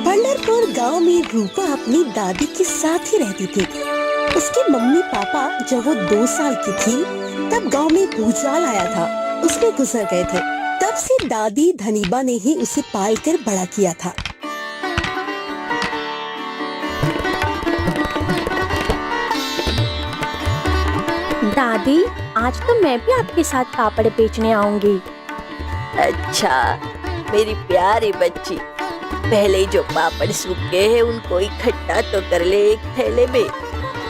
पंढरपुर गांव में रूपा अपनी दादी के साथ ही रहती थी। उसके मम्मी पापा जब वो 2 साल की थी तब गांव में भूचाल आया था, उसमें गुजर गए थे। तब से दादी धनीबा ने ही उसे पाल कर बड़ा किया था। दादी, आज तो मैं भी आपके साथ पापड़ बेचने आऊंगी। अच्छा मेरी प्यारी बच्ची, पहले जो पापड़ सूखे हैं उनको इकट्ठा तो कर ले एक थैले में,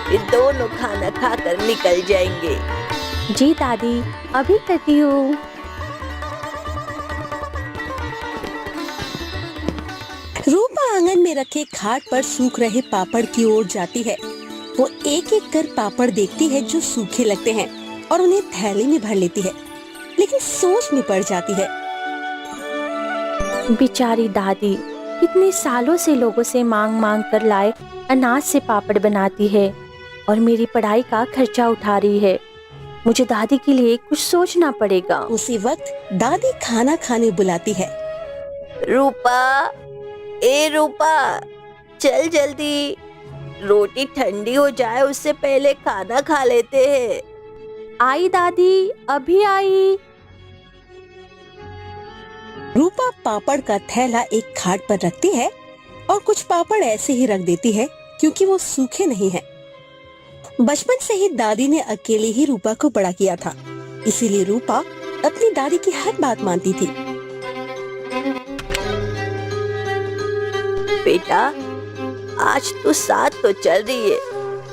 फिर दोनों खाना खाकर निकल जाएंगे। जी दादी, अभी करती हूँ। रूपा आंगन में रखे खाट पर सूख रहे पापड़ की ओर जाती है। वो एक एक कर पापड़ देखती है जो सूखे लगते हैं और उन्हें थैले में भर लेती है, लेकिन सोच में पड़ जाती है। बेचारी दादी कितने सालों से लोगों से मांग मांग कर लाए अनाज से पापड़ बनाती है और मेरी पढ़ाई का खर्चा उठा रही है। मुझे दादी के लिए कुछ सोचना पड़ेगा। उसी वक्त दादी खाना खाने बुलाती है। रूपा, ए रूपा, चल जल्दी, रोटी ठंडी हो जाए उससे पहले खाना खा लेते हैं। आई दादी, अभी आई। रूपा पापड़ का थैला एक खाट पर रखती है और कुछ पापड़ ऐसे ही रख देती है क्योंकि वो सूखे नहीं हैं। बचपन से ही दादी ने अकेले ही रूपा को बड़ा किया था, इसीलिए रूपा अपनी दादी की हर बात मानती थी। बेटा, आज तू साथ तो चल रही है,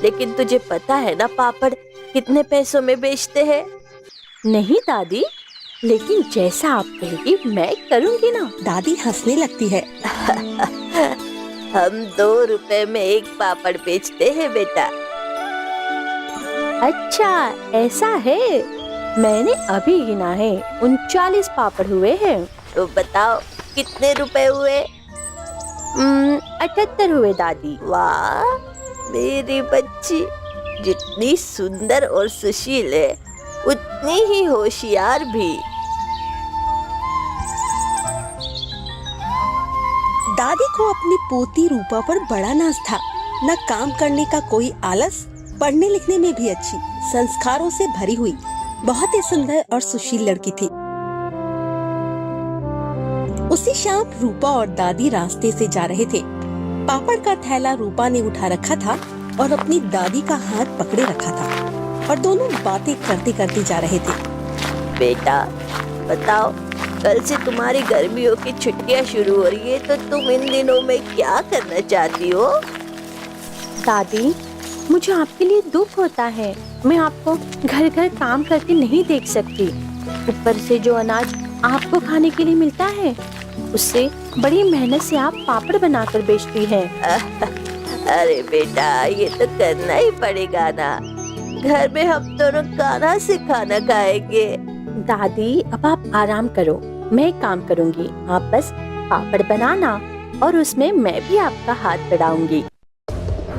लेकिन तुझे पता है ना पापड़ कितने पैसों में बेचते हैं? नहीं दादी, लेकिन जैसा आप कहेगी मैं करूँगी ना। दादी हंसने लगती है। हम 2 रुपए में एक पापड़ बेचते हैं बेटा। अच्छा ऐसा है, मैंने अभी गिना है 39 पापड़ हुए हैं। तो बताओ कितने रुपए हुए? 78 हुए दादी। वाह मेरी बच्ची, जितनी सुंदर और सुशील है उतनी ही होशियार भी। दादी को अपनी पोती रूपा पर बड़ा नाज था। न काम करने का कोई आलस, पढ़ने लिखने में भी अच्छी, संस्कारों से भरी हुई, बहुत ही सुंदर और सुशील लड़की थी। उसी शाम रूपा और दादी रास्ते से जा रहे थे। पापड़ का थैला रूपा ने उठा रखा था और अपनी दादी का हाथ पकड़े रखा था और दोनों बातें करते करते जा रहे थे। बेटा बताओ, कल से तुम्हारी गर्मियों की छुट्टियां शुरू हो रही है, तो तुम इन दिनों में क्या करना चाहती हो? दादी, मुझे आपके लिए दुख होता है। मैं आपको घर घर काम करके नहीं देख सकती। ऊपर से जो अनाज आपको खाने के लिए मिलता है, उससे बड़ी मेहनत से आप पापड़ बनाकर बेचती हैं। अरे बेटा, ये तो करना ही पड़ेगा ना, घर में हम दोनों कहाँ से खाना खाएंगे? दादी अब आप आराम करो, मैं काम करूंगी। आप बस पापड़ बनाना और उसमें मैं भी आपका हाथ बढ़ाऊंगी।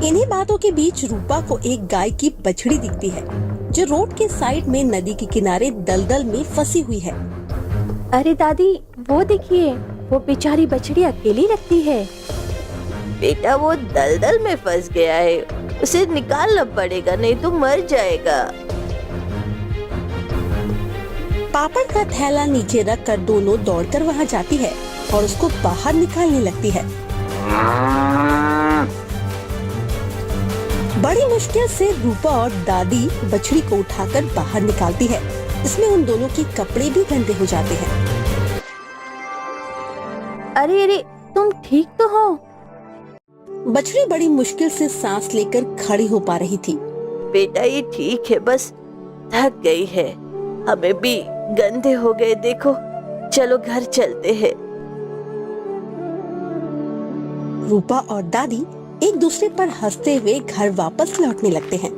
इन्हीं बातों के बीच रूपा को एक गाय की बछड़ी दिखती है जो रोड के साइड में नदी के किनारे दलदल में फंसी हुई है। अरे दादी, वो देखिए, वो बेचारी बछड़ी अकेली लगती है। बेटा वो दलदल में फंस गया है, उसे निकालना पड़ेगा, नहीं तो मर जाएगा। पापड़ का थैला नीचे रख कर दोनों दौड़कर वहाँ जाती है और उसको बाहर निकालने लगती है। बड़ी मुश्किल से रूपा और दादी बछड़ी को उठाकर बाहर निकालती है। इसमें उन दोनों के कपड़े भी गंदे हो जाते हैं। अरे अरे, तुम ठीक तो हो? बछड़ी बड़ी मुश्किल से सांस लेकर खड़ी हो पा रही थी। बेटा ये ठीक है, बस थक गई है, हमें भी गंदे हो गए देखो, चलो घर चलते हैं। रूपा और दादी एक दूसरे पर हंसते हुए घर वापस लौटने लगते हैं।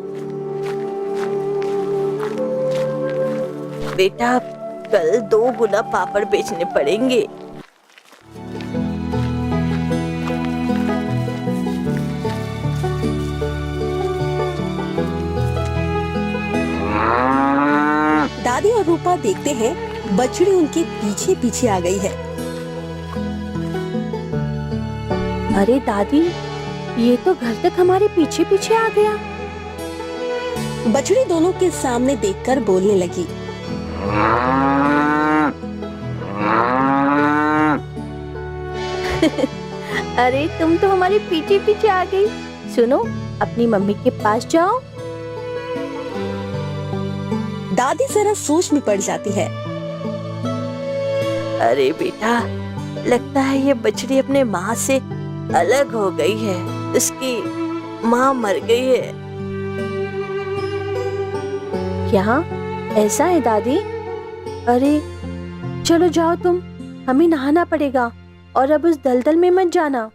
बेटा कल 2 गुना पापड़ बेचने पड़ेंगे। दादी और रूपा देखते हैं बछड़ी उनके पीछे पीछे आ गई है। अरे दादी, ये तो घर तक हमारे पीछे पीछे आ गया। बछड़ी दोनों के सामने देखकर बोलने लगी। अरे तुम तो हमारे पीछे पीछे आ गई। सुनो, अपनी मम्मी के पास जाओ। दादी जरा सोच में पड़ जाती है। अरे बेटा, लगता है ये बछड़ी अपने माँ से अलग हो गई है। उसकी माँ मर गई है। क्या ऐसा है दादी? अरे चलो जाओ तुम, हमें नहाना पड़ेगा और अब उस दलदल में मत जाना।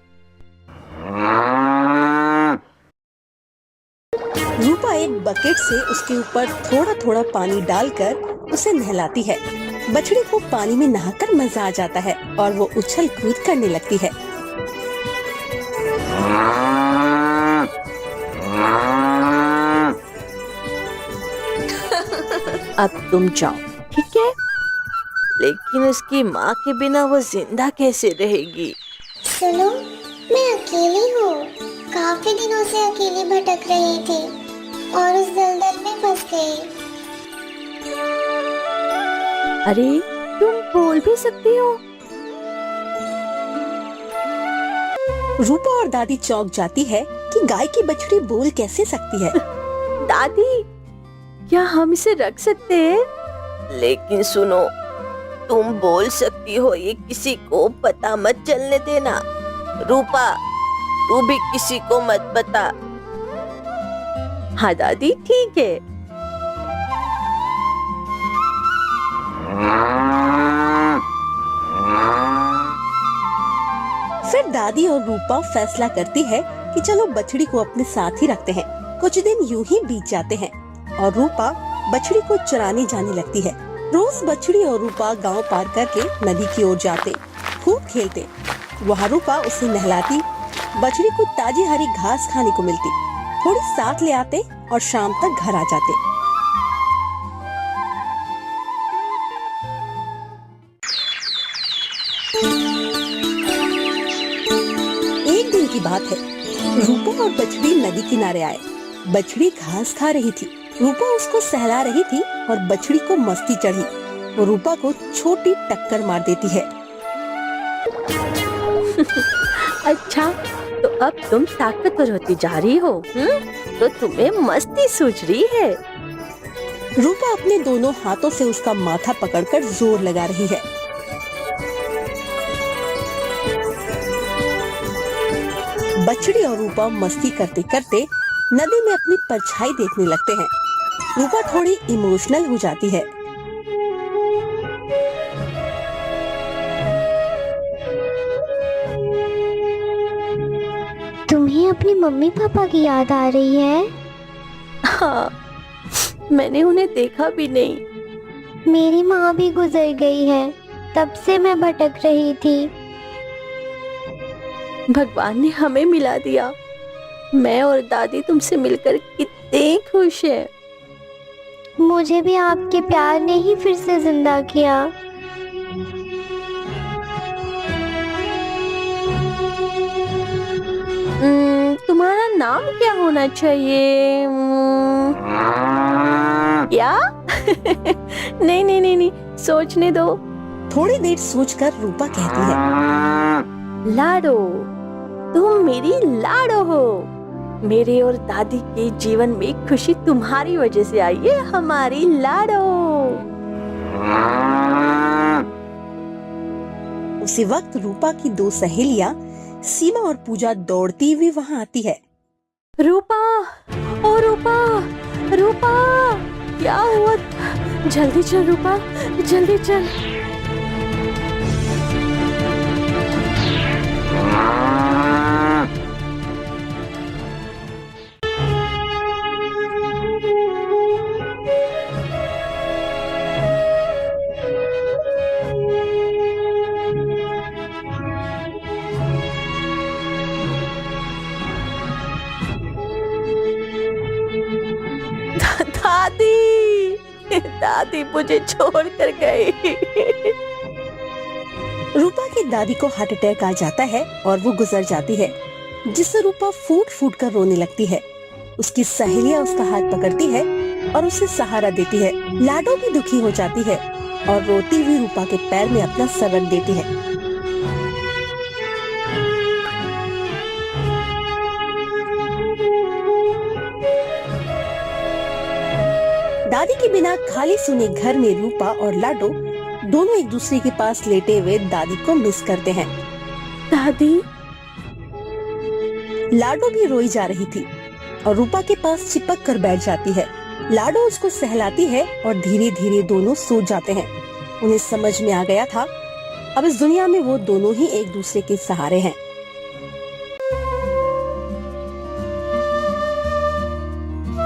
रूपा एक बकेट से उसके ऊपर थोड़ा थोड़ा पानी डालकर उसे नहलाती है। बछड़ी को पानी में नहाकर मजा आ जाता है और वो उछल कूद करने लगती है। अब तुम जाओ, ठीक है? लेकिन उसकी माँ के बिना वो जिंदा कैसे रहेगी? सुनो, मैं अकेली हूँ। काफी दिनों से अकेली भटक रही थी और उस दलदल में फंस गई। अरे तुम बोल भी सकती हो। रूपा और दादी चौंक जाती है कि गाय की बछड़ी बोल कैसे सकती है। दादी, क्या हम इसे रख सकते हैं? लेकिन सुनो, तुम बोल सकती हो, ये किसी को पता मत चलने देना। रूपा, तू भी किसी को मत बता। हाँ दादी, ठीक है। फिर दादी और रूपा फैसला करती है कि चलो बछड़ी को अपने साथ ही रखते हैं। कुछ दिन यूं ही बीत जाते हैं और रूपा बछड़ी को चराने जाने लगती है। रोज बछड़ी और रूपा गांव पार करके नदी की ओर जाते, खूब खेलते। वहाँ रूपा उसे नहलाती। बछड़ी को ताजी हरी घास खाने को मिलती। थोड़ी साथ ले आते और शाम तक घर आ जाते। एक दिन की बात है, रूपा और बछड़ी नदी किनारे आए। बछड़ी घास खा रही थी। रूपा उसको सहला रही थी और बछड़ी को मस्ती चढ़ी। वो रूपा को छोटी टक्कर मार देती है। अच्छा, तो अब तुम ताकतवर होती जा रही हो, तो तुम्हें मस्ती सूझ रही है। रूपा अपने दोनों हाथों से उसका माथा पकड़कर जोर लगा रही है। बछड़ी और रूपा मस्ती करते करते नदी में अपनी परछाई देखने लगते हैं। रूपा थोड़ी इमोशनल हो जाती है। तुम्हें अपनी मम्मी पापा की याद आ रही है? हाँ, मैंने उन्हें देखा भी नहीं। मेरी माँ भी गुजर गई है, तब से मैं भटक रही थी। भगवान ने हमें मिला दिया। मैं और दादी तुमसे मिलकर कितने खुश हैं। मुझे भी आपके प्यार ने ही फिर से जिंदा किया। तुम्हारा नाम क्या होना चाहिए? क्या? नहीं नहीं नहीं नहीं, सोचने दो। थोड़ी देर सोचकर रूपा कहती है, लाडो, तुम मेरी लाडो हो। मेरे और दादी के जीवन में खुशी तुम्हारी वजह से आई है, हमारी लाडो। उसी वक्त रूपा की दो सहेलियां सीमा और पूजा दौड़ती हुई वहां आती है। रूपा, ओ रूपा, रूपा, क्या हुआ? जल्दी चल रूपा, जल्दी चल। दादी, दादी मुझे छोड़ कर गई। रूपा की दादी को हार्ट अटैक आ जाता है और वो गुजर जाती है, जिससे रूपा फूट फूट कर रोने लगती है। उसकी सहेलियां उसका हाथ पकड़ती है और उसे सहारा देती है। लाडो भी दुखी हो जाती है और रोती हुई रूपा के पैर में अपना सर रख देती है। दादी के बिना खाली सुने घर में रूपा और लाडो दोनों एक दूसरे के पास लेटे हुए दादी को मिस करते हैं। दादी, लाडो भी रोई जा रही थी और रूपा के पास चिपक कर बैठ जाती है। लाडो उसको सहलाती है और धीरे धीरे दोनों सो जाते हैं। उन्हें समझ में आ गया था अब इस दुनिया में वो दोनों ही एक दूसरे के सहारे हैं।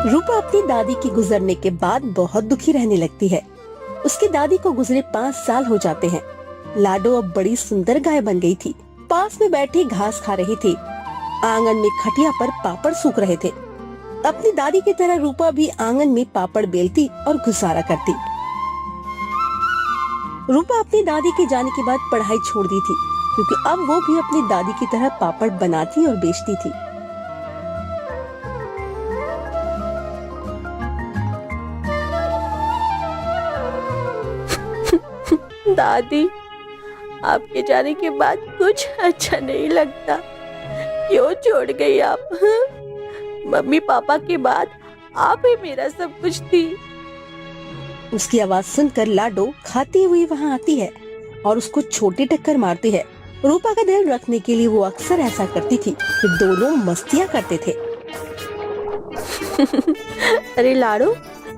रूपा अपनी दादी के गुजरने के बाद बहुत दुखी रहने लगती है। उसकी दादी को गुजरे 5 साल हो जाते हैं। लाडो अब बड़ी सुंदर गाय बन गई थी। पास में बैठी घास खा रही थी। आंगन में खटिया पर पापड़ सूख रहे थे। अपनी दादी की तरह रूपा भी आंगन में पापड़ बेलती और गुजारा करती। रूपा अपनी दादी के जाने के बाद पढ़ाई छोड़ दी थी, क्योंकि अब वो भी अपनी दादी की तरह पापड़ बनाती और बेचती थी। दादी, आपके जाने के बाद कुछ अच्छा नहीं लगता। क्यों छोड़ गई आप? मम्मी पापा के बाद आप ही मेरा सब कुछ थी। उसकी आवाज सुनकर लाडो खाती हुई वहाँ आती है और उसको छोटी टक्कर मारती है। रूपा का दिल रखने के लिए वो अक्सर ऐसा करती थी। फिर दोनों मस्तियाँ करते थे। अरे लाडो,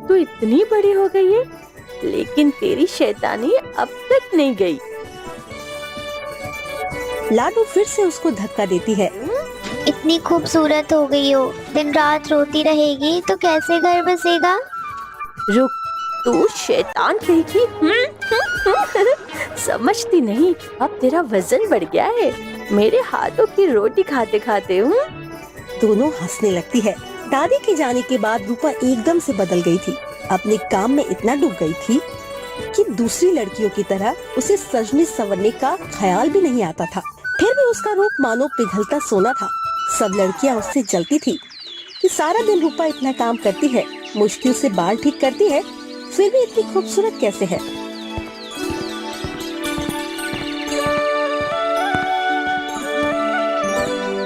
तू इतनी बड़ी हो गई है, लेकिन तेरी शैतानी अब तक नहीं गई। लाडो फिर से उसको धक्का देती है। इतनी खूबसूरत हो गई हो, दिन रात रोती रहेगी तो कैसे घर बसेगा? रुक, तू शैतान कहेगी? समझती नहीं, अब तेरा वजन बढ़ गया है मेरे हाथों की रोटी खाते खाते। दोनों हंसने लगती है। दादी के जाने के बाद रूपा एकदम से बदल गई थी। अपने काम में इतना डूब गई थी कि दूसरी लड़कियों की तरह उसे सजने संवरने का ख्याल भी नहीं आता था। फिर भी उसका रूप मानो पिघलता सोना था। सब लड़कियां उससे जलती थी कि सारा दिन रूपा इतना काम करती है, मुश्किल से बाल ठीक करती है, फिर भी इतनी खूबसूरत कैसे है।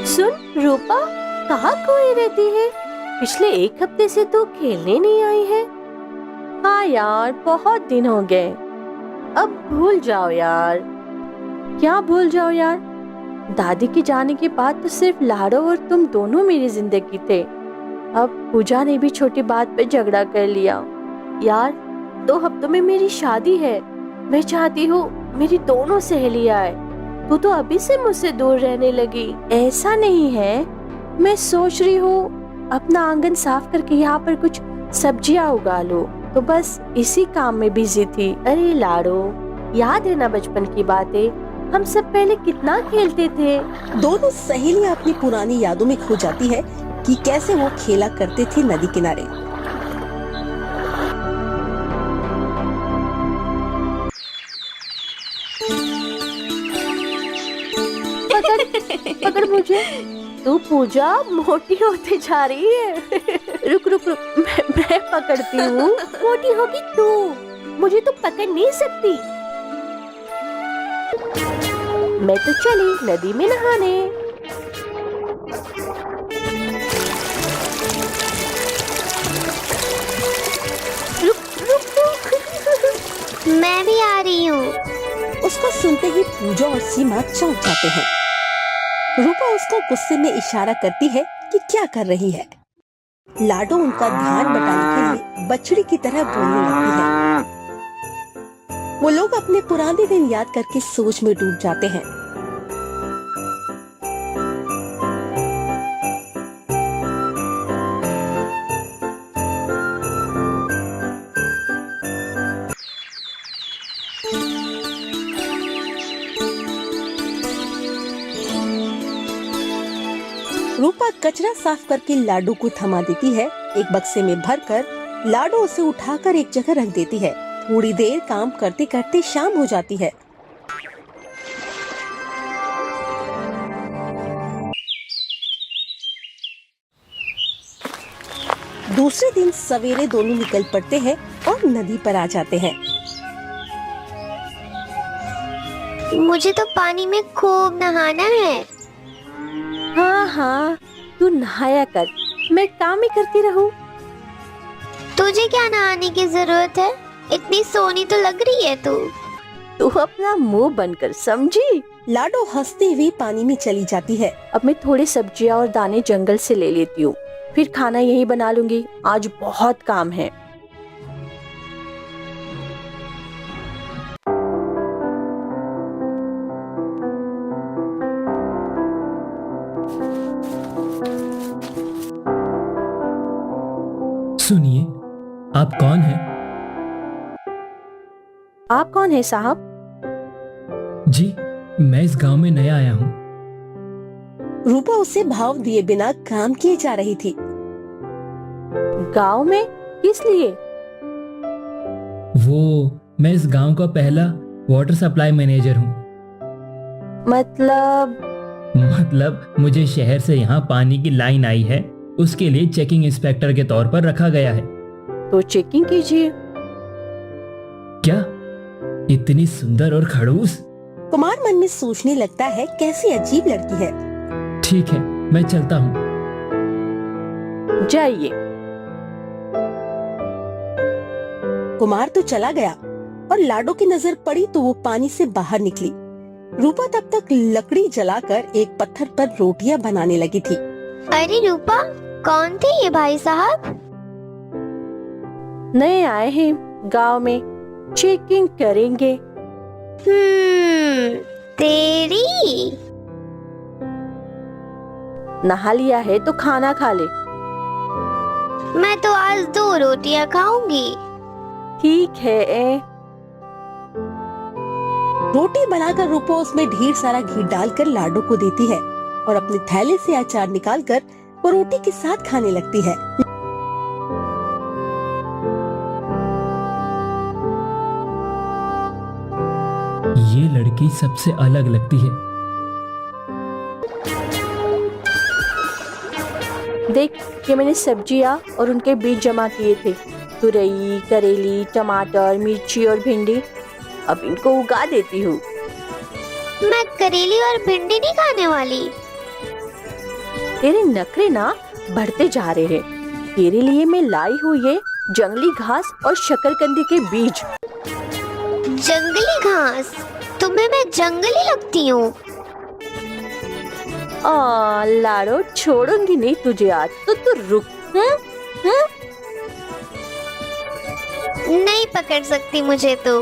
सुन रूपा, कहाँ खोई रहती है? पिछले 1 हफ्ते से तो खेलने नहीं आई है। हाँ यार, बहुत दिन हो गए। अब भूल जाओ यार। क्या भूल जाओ यार? दादी के जाने के बाद तो सिर्फ लाडो और तुम दोनों मेरी जिंदगी थे। अब पूजा ने भी छोटी बात पे झगड़ा कर लिया। यार, 2 हफ्तों में मेरी शादी है। मैं चाहती हूँ मेरी दोनों सहेलियां आए। तू तो अभी से मुझसे दूर रहने लगी। ऐसा नहीं है, मैं सोच रही हूँ अपना आंगन साफ करके यहाँ पर कुछ सब्जियां उगा लो, तो बस इसी काम में बिजी थी। अरे लाडो, याद है ना बचपन की बातें? हम सब पहले कितना खेलते थे। दोनों सहेलियां अपनी पुरानी यादों में खो जाती है कि कैसे वो खेला करते थे नदी किनारे। पकड़ मुझे। तू पूजा मोटी होते जा रही है। रुक रुक रुक, मैं पकड़ती हूँ। मोटी होगी तू, मुझे तो पकड़ नहीं सकती। मैं तो चली नदी में नहाने। रुक रुक रुक। मैं भी आ रही हूँ। उसको सुनते ही पूजा और सीमा चौंक जाते हैं। रूपा उसको गुस्से में इशारा करती है कि क्या कर रही है। लाडो उनका ध्यान बटाने के लिए बछड़ी की तरह बोलने लगती है। वो लोग अपने पुराने दिन याद करके सोच में डूब जाते हैं। रूपा कचरा साफ करके लाडू को थमा देती है। एक बक्से में भरकर लाडो उसे उठाकर एक जगह रख देती है। थोड़ी देर काम करते करते शाम हो जाती है। दूसरे दिन सवेरे दोनों निकल पड़ते हैं और नदी पर आ जाते हैं। मुझे तो पानी में खूब नहाना है। हाँ हाँ, तू नहाया कर, मैं काम ही करती रहूं। तुझे क्या नहाने की जरूरत है? इतनी सोनी तो लग रही है तू। तू अपना मुंह बंद कर, समझी? लाडो हंसते हुए पानी में चली जाती है। अब मैं थोड़ी सब्जियां और दाने जंगल से ले लेती हूँ, फिर खाना यहीं बना लूंगी। आज बहुत काम है। सुनिए, आप कौन हैं? आप कौन है साहब? जी, मैं इस गांव में नया आया हूँ। रूपा उसे भाव दिए बिना काम किए जा रही थी। गांव में किस लिए? मैं इस गांव का पहला वाटर सप्लाई मैनेजर हूँ। मतलब मुझे शहर से यहाँ पानी की लाइन आई है, उसके लिए चेकिंग इंस्पेक्टर के तौर पर रखा गया है। तो चेकिंग कीजिए। क्या इतनी सुंदर और खड़ूस? कुमार मन में सोचने लगता है, कैसी अजीब लड़की है। ठीक है, मैं चलता हूँ। जाइए। कुमार तो चला गया और लाडो की नजर पड़ी तो वो पानी से बाहर निकली। रूपा तब तक लकड़ी जलाकर एक पत्थर पर रोटियां बनाने लगी थी। अरे रूपा, कौन थे ये भाई साहब? नए आए हैं गांव में, चेकिंग करेंगे। तेरी। नहा लिया है तो खाना खा ले। मैं तो आज 2 रोटियां खाऊंगी। ठीक है। रोटी बनाकर रूपा उसमें ढेर सारा घी डालकर लाडो को देती है और अपने थैले से अचार निकालकर वो रोटी के साथ खाने लगती है। ये लड़की सबसे अलग लगती है। देख, ये मैंने सब्जियां और उनके बीज जमा किए थे। तुरई, करेली, टमाटर, मिर्ची और भिंडी। अब इनको उगा देती हूँ। मैं करेली और भिंडी नहीं खाने वाली। तेरे नखरे ना बढ़ते जा रहे हैं। तेरे लिए मैं लाई हूँ ये जंगली घास और शकरकंदी के बीज। जंगली घास? तुम्हें मैं जंगली लगती हूँ? लाडो, छोड़ूंगी नहीं तुझे आज, तो तू रुक। नहीं पकड़ सकती मुझे तो।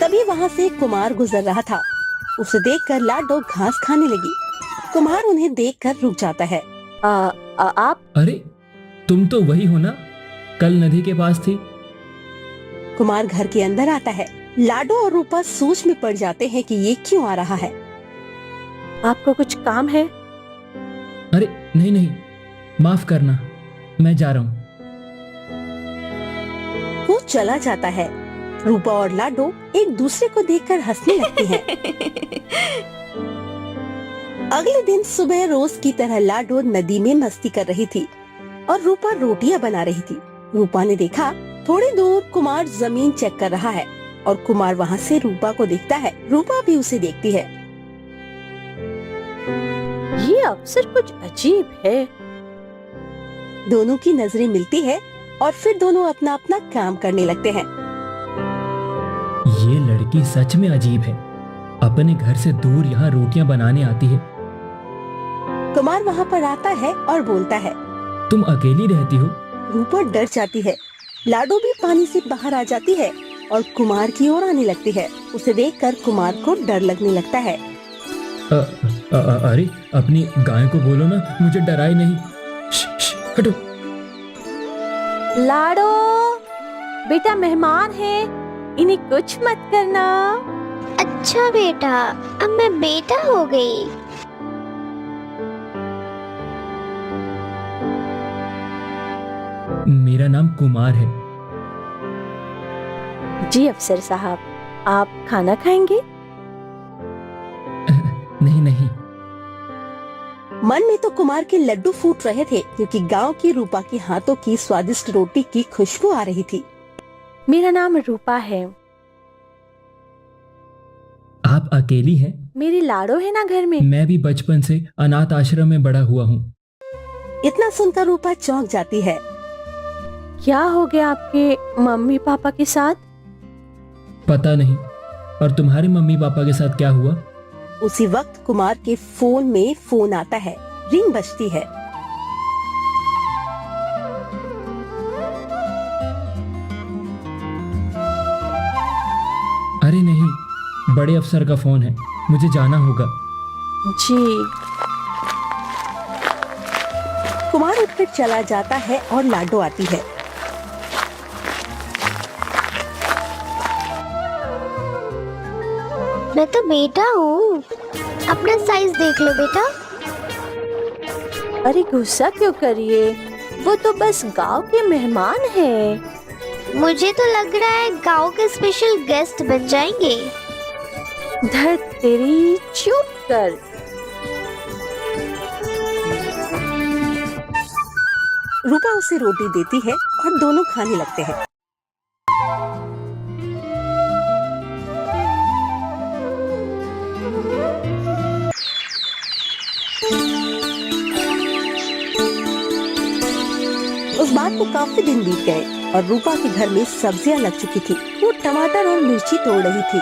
तभी वहाँ से कुमार गुजर रहा था। उसे देखकर लाडो घास खाने लगी। कुमार उन्हें देखकर रुक जाता है। आप? अरे, तुम तो वही हो ना, कल नदी के पास थी। कुमार घर के अंदर आता है। लाडो और रूपा सोच में पड़ जाते हैं कि ये क्यों आ रहा है। आपको कुछ काम है? अरे नहीं, माफ करना, मैं जा रहा हूँ। वो चला जाता है। रूपा और लाडो एक दूसरे को देखकर हंसने लगते हैं। अगले दिन सुबह रोज की तरह लाडो नदी में मस्ती कर रही थी और रूपा रोटियां बना रही थी। रूपा ने देखा थोड़ी दूर कुमार जमीन चेक कर रहा है और कुमार वहाँ से रूपा को देखता है। रूपा भी उसे देखती है। ये अक्सर कुछ अजीब है। दोनों की नजरें मिलती है और फिर दोनों अपना अपना काम करने लगते हैं। ये लड़की सच में अजीब है। अपने घर से दूर यहाँ रोटियां बनाने आती है। कुमार वहाँ पर आता है और बोलता है, तुम अकेली रहती हो? रूपा डर जाती है। लाडो भी पानी से बाहर आ जाती है और कुमार की ओर आने लगती है। उसे देखकर कुमार को डर लगने लगता है। अरे, अपनी गाय को बोलो ना, मुझे डराए नहीं। हटो। लाडो, बेटा मेहमान है, इन्हें कुछ मत करना। अच्छा बेटा, अब मैं बेटा हो गई। मेरा नाम कुमार है। जी अफसर साहब, आप खाना खाएंगे? नहीं नहीं। मन में तो कुमार के लड्डू फूट रहे थे क्योंकि गांव की रूपा के हाथों की स्वादिष्ट रोटी की खुशबू आ रही थी। मेरा नाम रूपा है। आप अकेली हैं? मेरी लाडो है ना घर में। मैं भी बचपन से अनाथ आश्रम में बड़ा हुआ हूँ। इतना सुनकर रूपा चौंक जाती है। क्या हो गया आपके मम्मी पापा के साथ? पता नहीं। और तुम्हारे मम्मी पापा के साथ क्या हुआ? उसी वक्त कुमार के फोन में फोन आता है। रिंग बजती है। अरे नहीं, बड़े अफसर का फोन है, मुझे जाना होगा। जी। कुमार उठकर चला जाता है और लाडो आती है। मैं तो बेटा हूँ, अपना साइज देख लो बेटा। अरे गुस्सा क्यों करिए, वो तो बस गांव के मेहमान हैं। मुझे तो लग रहा है गांव के स्पेशल गेस्ट बन जाएंगे। धर तेरी, चुप कर। रूपा उसे रोटी देती है और दोनों खाने लगते हैं। उस बात को काफी दिन बीत गए और रूपा के घर में सब्जियां लग चुकी थी। वो टमाटर और मिर्ची तोड़ रही थी।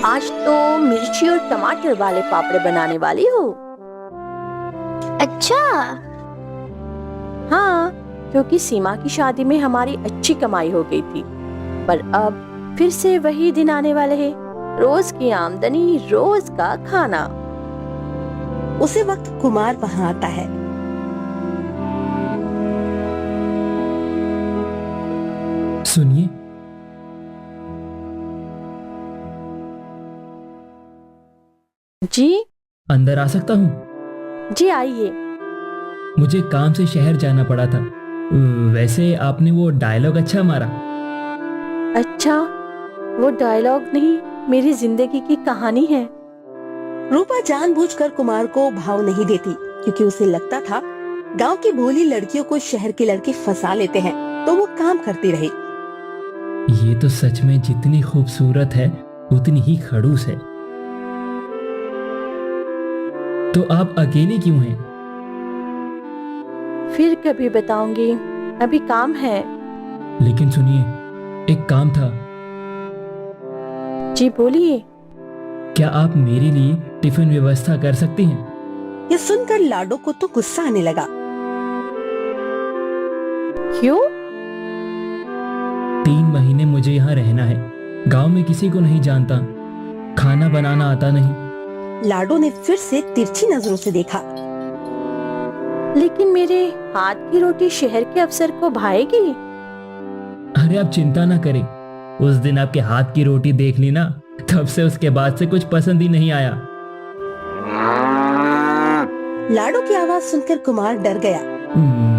आज तो मिर्ची और टमाटर वाले पापड़ बनाने वाली हूँ। अच्छा। हाँ, क्योंकि सीमा की शादी में हमारी अच्छी कमाई हो गई थी, पर अब फिर से वही दिन आने वाले हैं। रोज की आमदनी, रोज का खाना। उसी वक्त कुमार वहाँ आता है। सुनिए, जी। अंदर आ सकता हूँ? जी आइए। मुझे काम से शहर जाना पड़ा था। वैसे आपने वो डायलॉग अच्छा मारा। अच्छा, वो डायलॉग नहीं, मेरी जिंदगी की कहानी है। रूपा जानबूझकर कुमार को भाव नहीं देती क्योंकि उसे लगता था गांव की भोली लड़कियों को शहर के लड़के फंसा लेते हैं तो वो काम करती रही। ये तो सच में जितनी खूबसूरत है उतनी ही खड़ूस है। तो आप अकेली क्यों हैं? फिर कभी बताऊंगी, अभी काम है। लेकिन सुनिए, एक काम था। जी बोलिए। क्या आप मेरे लिए टिफिन व्यवस्था कर सकती हैं? ये सुनकर लाडो को तो गुस्सा आने लगा। क्यों? 3 महीने मुझे यहाँ रहना है। गांव में किसी को नहीं जानता, खाना बनाना आता नहीं। लाडो ने फिर से तिरछी नजरों से देखा। लेकिन मेरे हाथ की रोटी शहर के अफसर को भाएगी। अरे आप चिंता ना करें, उस दिन आपके हाथ की रोटी देख ली ना, तब से उसके बाद से कुछ पसंद ही नहीं आया। लाडो की आवाज सुनकर कुमार डर गया।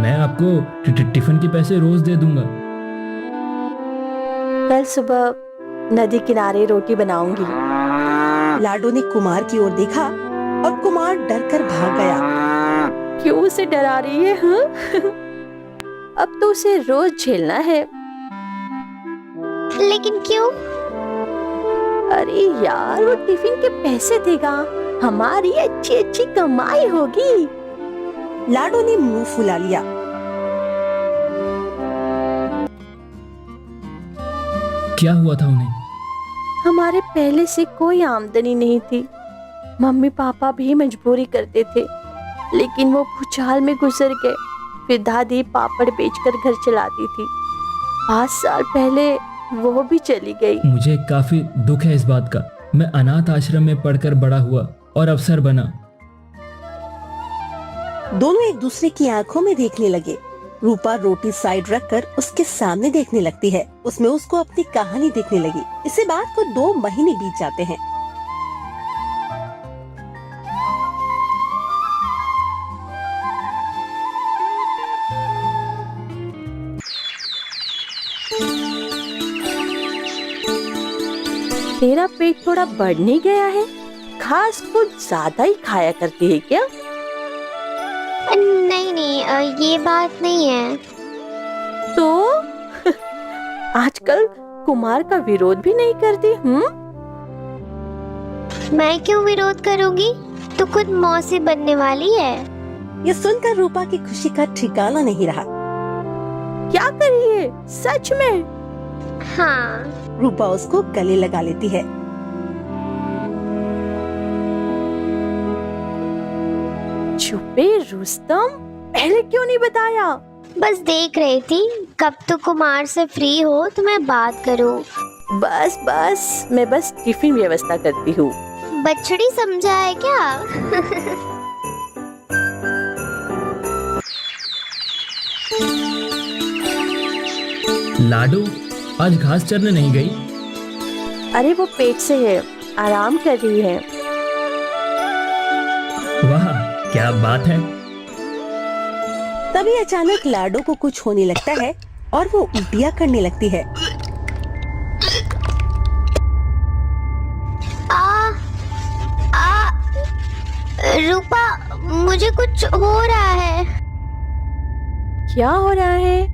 मैं आपको टिफिन के पैसे रोज दे दूंगा। कल सुबह नदी किनारे रोटी बनाऊंगी। लाडो ने कुमार की ओर देखा और कुमार डरकर भाग गया। क्यों उसे डरा रही है? हाँ? अब तो उसे रोज झेलना है। लेकिन क्यों? अरे यार, वो टिफिन के पैसे देगा, हमारी अच्छी अच्छी कमाई होगी। लाडो ने मुंह फुला लिया। क्या हुआ था उन्हें? हमारे पहले से कोई आमदनी नहीं थी। मम्मी पापा भी मजबूरी करते थे, लेकिन वो भूचाल में गुजर गए। फिर दादी पापड़ बेचकर घर चलाती थी। 5 साल पहले वो भी चली गई। मुझे काफी दुख है इस बात का। मैं अनाथ आश्रम में पढ़कर बड़ा हुआ और अफसर बना। दोनों एक दूसरे की आंखों में देखने लगे। रूपा रोटी साइड रखकर उसके सामने देखने लगती है। उसमें उसको अपनी कहानी देखने लगी। इसी बात को 2 महीने बीत जाते हैं। तेरा पेट थोड़ा बढ़ नहीं गया है? घास कुछ ज्यादा ही खाया करती है क्या? नहीं नहीं, ये बात नहीं है। तो आजकल कुमार का विरोध भी नहीं करती? मैं क्यों विरोध करूंगी? तो खुद मौसी बनने वाली है। ये सुनकर रूपा की खुशी का ठिकाना नहीं रहा। क्या करिए, सच में? हाँ। रूपा उसको गले लगा लेती है। छुपे रुस्तम, पहले क्यों नहीं बताया? बस देख रही थी कब तू कुमार से फ्री हो तो मैं बात करूं। बस बस, मैं बस टिफिन व्यवस्था करती हूँ। बछड़ी समझा है क्या? लाडो आज घास चरने नहीं गई? अरे वो पेट से है, आराम कर रही है। वाह क्या बात है। तभी अचानक लाडो को कुछ होने लगता है और वो उल्टियाँ करने लगती है। रूपा, मुझे कुछ हो रहा है। क्या हो रहा है?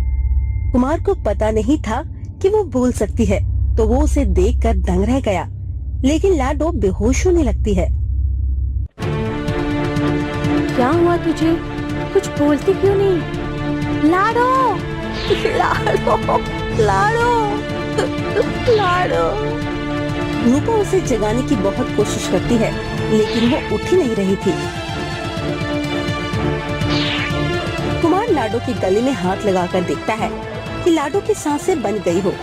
कुमार को पता नहीं था कि वो बोल सकती है, तो वो उसे देखकर दंग रह गया। लेकिन लाडो बेहोश होने लगती है। क्या हुआ तुझे? कुछ बोलती क्यों नहीं? लाडो, लाडो, लाडो, लाडो। रूपा उसे जगाने की बहुत कोशिश करती है, लेकिन वो उठ ही नहीं रही थी। कुमार लाडो के गले में हाथ लगाकर देखता है कि लाडो की सांसें बंद गई हो।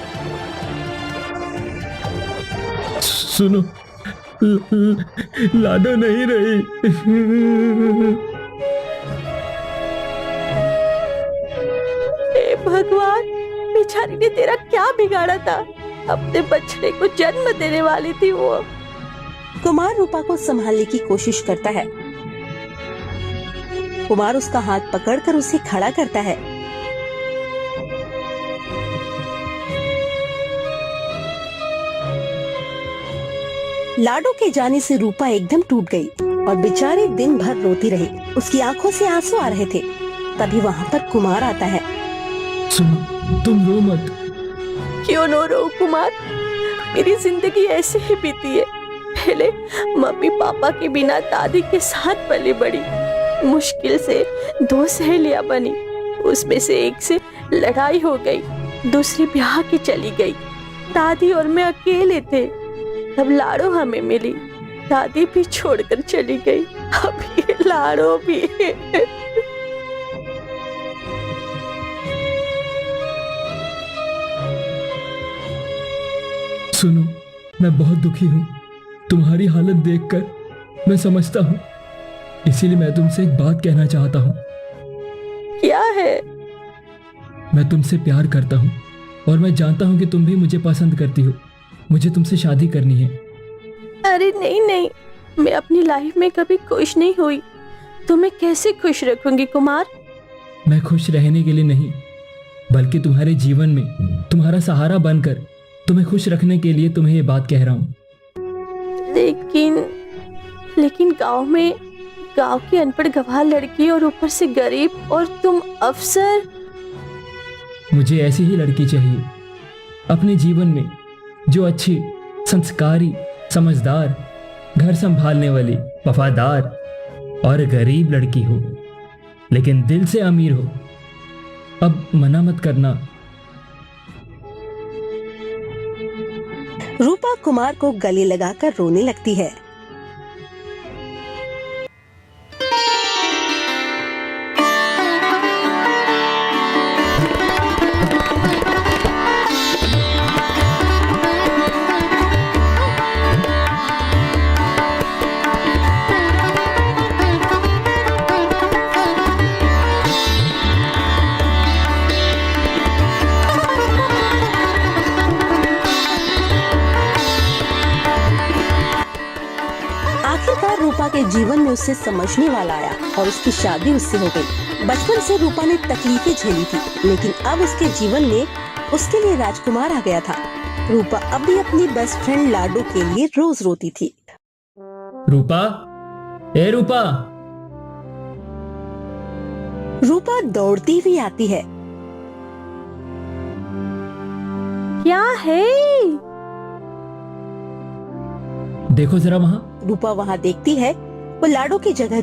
सुनो, लाडो नहीं रही। हे भगवान, बेचारी ने तेरा क्या बिगाड़ा था? अपने बच्चे को जन्म देने वाली थी वो। कुमार रूपा को संभालने की कोशिश करता है। कुमार उसका हाथ पकड़कर उसे खड़ा करता है। लाडो के जाने से रूपा एकदम टूट गई और बेचारी दिन भर रोती रही। उसकी आंखों से आंसू आ रहे थे। तभी वहाँ पर कुमार आता है। सुनो, तुम रो मत। क्यों नो रो कुमार? मेरी जिंदगी ऐसे ही बीती है। पहले मम्मी पापा के बिना दादी के साथ पली बड़ी। मुश्किल से 2 सहेलियां बनी, उसमें से एक से लड़ाई हो गई, दूसरी ब्याह की चली गई। दादी और मैं अकेले थे। तब लाडो हमें मिली, दादी भी छोड़कर चली गई, अब ये लाडो भी। सुनो, मैं बहुत दुखी हूँ। तुम्हारी हालत देखकर मैं समझता हूँ, इसीलिए मैं तुमसे एक बात कहना चाहता हूँ। क्या है? मैं तुमसे प्यार करता हूँ और मैं जानता हूँ कि तुम भी मुझे पसंद करती हो। मुझे तुमसे शादी करनी है। अरे नहीं नहीं, मैं अपनी लाइफ में कभी खुश नहीं हुई। तुम्हें कैसे खुश रखूंगी कुमार? मैं खुश रहने के लिए नहीं, बल्कि तुम्हारे जीवन में तुम्हारा सहारा बनकर तुम्हें खुश रखने के लिए तुम्हें ये बात कह रहा हूँ। लेकिन गांव की अनपढ़ गवार लड़की और ऊपर से गरीब, और तुम अफसर। मुझे ऐसी ही लड़की चाहिए अपने जीवन में, जो अच्छी, संस्कारी, समझदार, घर संभालने वाली, वफादार और गरीब लड़की हो, लेकिन दिल से अमीर हो। अब मना मत करना। रूपा कुमार को गले लगाकर रोने लगती है। आखिरकार रूपा के जीवन में उससे समझने वाला आया और उसकी शादी उससे हो गई। बचपन से रूपा ने तकलीफें झेली थी, लेकिन अब उसके जीवन में उसके लिए राजकुमार आ गया था। रूपा अब भी अपनी बेस्ट फ्रेंड लाडो के लिए रोज रोती थी। रूपा, ए रूपा। रूपा दौड़ती हुई आती है। क्या है? देखो जरा वहां। रूपा वहां देखती है, वो लाडो की जगह